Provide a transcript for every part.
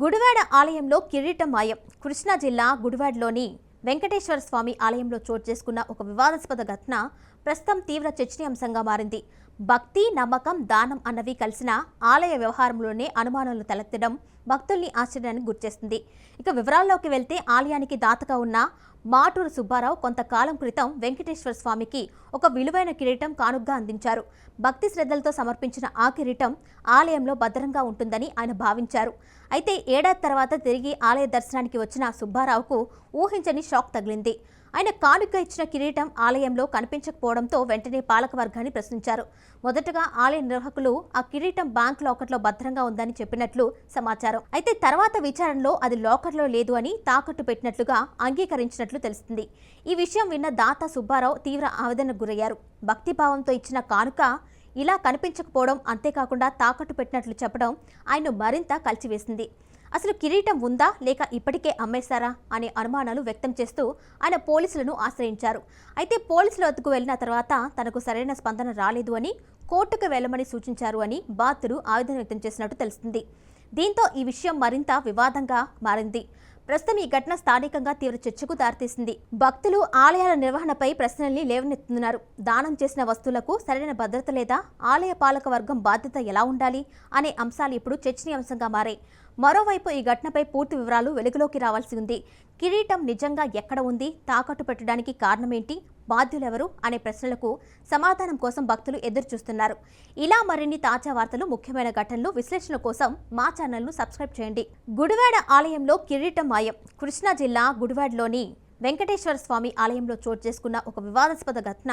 గుడివాడ ఆలయంలో కిరీటం మాయం. కృష్ణా జిల్లా గుడివాడలోని వెంకటేశ్వర స్వామి ఆలయంలో చోటు చేసుకున్న ఒక వివాదాస్పద ఘటన ప్రస్తుతం తీవ్ర చర్చనీయాంశంగా మారింది. భక్తి, నమ్మకం, దానం అన్నవి కలిసిన ఆలయ వ్యవహారంలోనే అనుమానాలు తలెత్తడం భక్తుల్ని ఆశ్చర్యానికి గురిచేస్తుంది. ఇక వివరాల్లోకి వెళ్తే ఆలయానికి దాతగా ఉన్న మాటూరు సుబ్బారావు కొంతకాలం క్రితం వెంకటేశ్వర స్వామికి ఒక విలువైన కిరీటం కానుగ్గా అందించారు. భక్తి శ్రద్ధలతో సమర్పించిన ఆ కిరీటం ఆలయంలో భద్రంగా ఉంటుందని ఆయన భావించారు. అయితే ఏడాది తర్వాత తిరిగి ఆలయ దర్శనానికి వచ్చిన సుబ్బారావుకు ఊహించని షాక్ తగిలింది. ఆయన కానుక ఇచ్చిన కిరీటం ఆలయంలో కనిపించకపోవడంతో వెంటనే పాలకవర్గాన్ని ప్రశ్నించారు. మొదటగా ఆలయ నిర్వాహకులు ఆ కిరీటం బ్యాంక్ లాకర్లో భద్రంగా ఉందని చెప్పినట్లు సమాచారం. అయితే తర్వాత విచారణలో అది లాకర్లో లేదు అని తాకట్టు పెట్టినట్లుగా అంగీకరించినట్లు తెలుస్తుంది. ఈ విషయం విన్న దాత సుబ్బారావు తీవ్ర ఆవేదనకు గురయ్యారు. భక్తిభావంతో ఇచ్చిన కానుక ఇలా కనిపించకపోవడం, అంతేకాకుండా తాకట్టు పెట్టినట్లు చెప్పడం ఆయన్ను మరింత కలిచివేసింది. అసలు కిరీటం ఉందా లేక ఇప్పటికే అమ్మేశారా అనే అనుమానాలు వ్యక్తం చేస్తూ ఆయన పోలీసులను ఆశ్రయించారు. అయితే పోలీసుల వద్దకు వెళ్లిన తర్వాత తనకు సరైన స్పందన రాలేదు అని, కోర్టుకు వెళ్లమని సూచించారు అని బాధితుడు ఆవేదన వ్యక్తం చేసినట్టు తెలుస్తుంది. దీంతో ఈ విషయం మరింత వివాదంగా మారింది. ప్రస్తుతం ఈ ఘటన స్థానికంగా తీవ్ర చర్చకు దారితీసింది. భక్తులు ఆలయాల నిర్వహణపై ప్రశ్నల్ని లేవనెత్తుతున్నారు. దానం చేసిన వస్తువులకు సరైన భద్రత లేదా, ఆలయ పాలక వర్గం బాధ్యత ఎలా ఉండాలి అనే అంశాలు ఇప్పుడు చర్చనీయాంశంగా మారాయి. మరోవైపు ఈ ఘటనపై పూర్తి వివరాలు వెలుగులోకి రావాల్సి ఉంది. కిరీటం నిజంగా ఎక్కడ ఉంది, తాకట్టు పెట్టడానికి కారణమేంటి, బాధ్యులెవరు అనే ప్రశ్నలకు సమాధానం కోసం భక్తులు ఎదురుచూస్తున్నారు. ఇలా మరిన్ని తాజా వార్తలు, ముఖ్యమైన ఘటనలు, విశ్లేషణ కోసం మా ఛానల్ను సబ్స్క్రైబ్ చేయండి. గుడివాడ ఆలయంలో కిరీటం మాయం. కృష్ణా జిల్లా గుడివాడలోని వెంకటేశ్వర స్వామి ఆలయంలో చోటు చేసుకున్న ఒక వివాదాస్పద ఘటన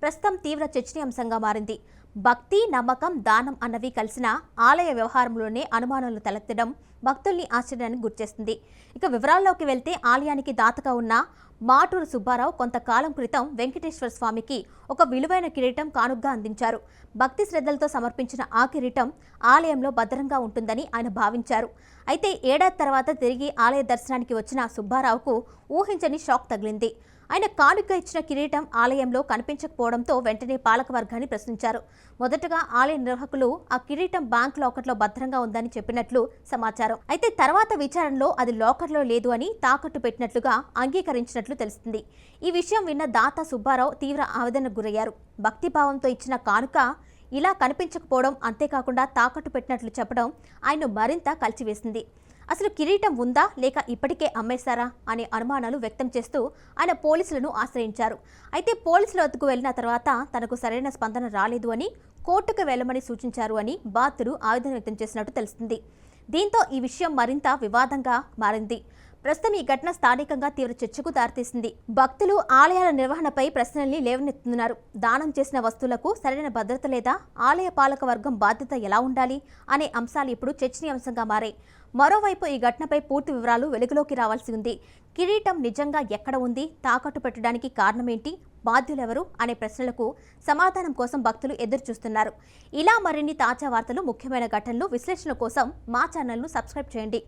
ప్రస్తుతం తీవ్ర చర్చనీయాంశంగా మారింది. భక్తి, నమ్మకం, దానం అన్నవి కలిసిన ఆలయ వ్యవహారంలోనే అనుమానాలు తలెత్తడం భక్తుల్ని ఆశ్చర్యానికి గురిచేస్తుంది. ఇక వివరాల్లోకి వెళ్తే ఆలయానికి దాతగా ఉన్న మాటూరు సుబ్బారావు కొంతకాలం క్రితం వెంకటేశ్వర స్వామికి ఒక విలువైన కిరీటం కానుగ్గా అందించారు. భక్తి శ్రద్ధలతో సమర్పించిన ఆ కిరీటం ఆలయంలో భద్రంగా ఉంటుందని ఆయన భావించారు. అయితే ఏడాది తర్వాత తిరిగి ఆలయ దర్శనానికి వచ్చిన సుబ్బారావుకు ఊహించని షాక్ తగిలింది. ఆయన కానుక ఇచ్చిన కిరీటం ఆలయంలో కనిపించకపోవడంతో వెంటనే పాలకవర్గాన్ని ప్రశ్నించారు. మొదటగా ఆలయ నిర్వాహకులు ఆ కిరీటం బ్యాంక్ లాకర్లో భద్రంగా ఉందని చెప్పినట్లు సమాచారం. అయితే తర్వాత విచారణలో అది లాకర్లో లేదు అని తాకట్టు పెట్టినట్లుగా అంగీకరించినట్లు తెలుస్తుంది. ఈ విషయం విన్న దాత సుబ్బారావు తీవ్ర ఆవేదనకు గురయ్యారు. భక్తిభావంతో ఇచ్చిన కానుక ఇలా కనిపించకపోవడం, అంతేకాకుండా తాకట్టు పెట్టినట్లు చెప్పడం ఆయన్ను మరింత కలిచివేసింది. అసలు కిరీటం ఉందా లేక ఇప్పటికే అమ్మేశారా అనే అనుమానాలు వ్యక్తం చేస్తూ ఆయన పోలీసులను ఆశ్రయించారు. అయితే పోలీసుల వద్దకు వెళ్లిన తర్వాత తనకు సరైన స్పందన రాలేదు అని, కోర్టుకు వెళ్లమని సూచించారు అని బాధితుడు ఆవేదన వ్యక్తం చేసినట్టు తెలుస్తుంది. దీంతో ఈ విషయం మరింత వివాదంగా మారింది. ప్రస్తుతం ఈ ఘటన స్థానికంగా తీవ్ర చర్చకు దారితీసింది. భక్తులు ఆలయాల నిర్వహణపై ప్రశ్నల్ని లేవనెత్తుతున్నారు. దానం చేసిన వస్తువులకు సరైన భద్రత లేదా, ఆలయ పాలక వర్గం బాధ్యత ఎలా ఉండాలి అనే అంశాలు ఇప్పుడు చర్చనీయాంశంగా మారాయి. మరోవైపు ఈ ఘటనపై పూర్తి వివరాలు వెలుగులోకి రావాల్సి ఉంది. కిరీటం నిజంగా ఎక్కడ ఉంది, తాకట్టు పెట్టడానికి కారణమేంటి, బాధ్యులెవరు అనే ప్రశ్నలకు సమాధానం కోసం భక్తులు ఎదురుచూస్తున్నారు. ఇలా మరిన్ని తాజా వార్తలు, ముఖ్యమైన ఘటనలు, విశ్లేషణ కోసం మా ఛానల్ను సబ్స్క్రైబ్ చేయండి.